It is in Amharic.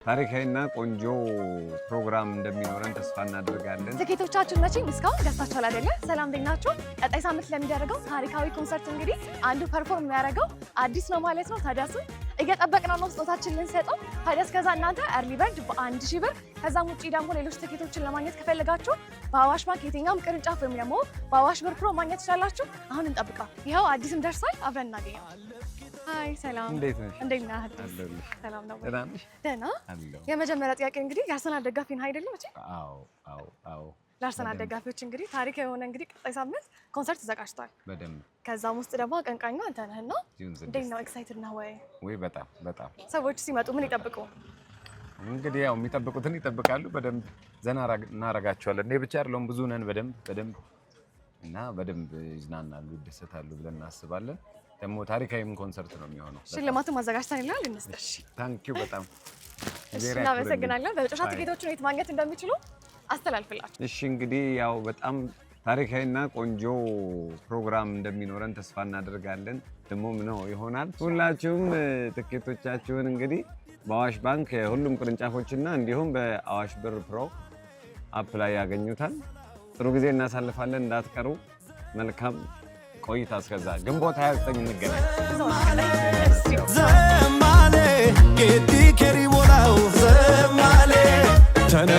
ታሪካዊና ቆንጆ ፕሮግራም እንደሚኖረን ተስፋ እናደርጋለን። ትኬቶቻችን መቼም እስካሁን ገዝታችኋል አይደለ? ሰላም እንደናችሁ። ቀጣይ ሳምንት ለሚደረገው ታሪካዊ ኮንሰርት እንግዲህ አንዱ ፐርፎርም የሚያደርገው አዲስ ነው ማለት ነው። ታዲያስ እየጠበቅነው ነው ስጦታችን ልንሰጠው። ታዲያስ ከዛ እናንተ early bird በ1000 ብር ከዛም ውጪ ደግሞ ሌሎች ትኬቶችን ለማግኘት ከፈለጋችሁ በአዋሽ ባንክ የትኛውም ቅርንጫፍ ወይም ደግሞ በአዋሽ ብር ፕሮ ማግኘት ትችላላችሁ። አሁን እንጠብቀው። ይኸው አዲስም ደርሷል። አብረን እናገኘው። ሃይ ሰላም፣ እንዴት ነሽ? እንዴት ነህ? ሰላም ነው። ደህና። የመጀመሪያ ጥያቄ እንግዲህ የአርሰናል ደጋፊ ነህ አይደለም? እቺ አዎ። ለአርሰናል ደጋፊዎች እንግዲህ ታሪካዊ የሆነ እንግዲህ ቀጣይ ሳምንት ኮንሰርት ተዘጋጅቷል። በደንብ ከዛም ውስጥ ደግሞ አቀንቃኙ አንተ ነህና እንዴት ነው? ኤክሳይትድ ነህ ወይ? ወይ በጣም ሰዎች ሲመጡ ምን ይጠብቁ? እንግዲህ ያው የሚጠብቁትን ይጠብቃሉ። በደንብ ዘና እናረጋቸዋለን። እኔ ብቻ አይደለም ብዙ ነን። በደንብ እና በደንብ ይዝናናሉ፣ ይደሰታሉ ብለን እናስባለን። ደግሞ ታሪካዊም ኮንሰርት ነው የሚሆነው። ሽልማቱን ማዘጋጅተን ይላል እንስጥ። እሺ ታንኪዩ በጣም እናመሰግናለን። በመጨረሻ ትኬቶቹን የት ማግኘት እንደሚችሉ አስተላልፍላችሁ። እሺ እንግዲህ ያው በጣም ታሪካዊና ቆንጆ ፕሮግራም እንደሚኖረን ተስፋ እናደርጋለን። ደግሞ ምን ይሆናል ሁላችሁም ትኬቶቻችሁን እንግዲህ በአዋሽ ባንክ ሁሉም ቅርንጫፎችና እንዲሁም በአዋሽ ብር ፕሮ አፕ ላይ ያገኙታል። ጥሩ ጊዜ እናሳልፋለን። እንዳትቀሩ። መልካም ቆይታ። እስከዛ ግንቦት 29 እንገናኝ። ዘማሌ ጌዲ ከሪቦላው ዘማሌ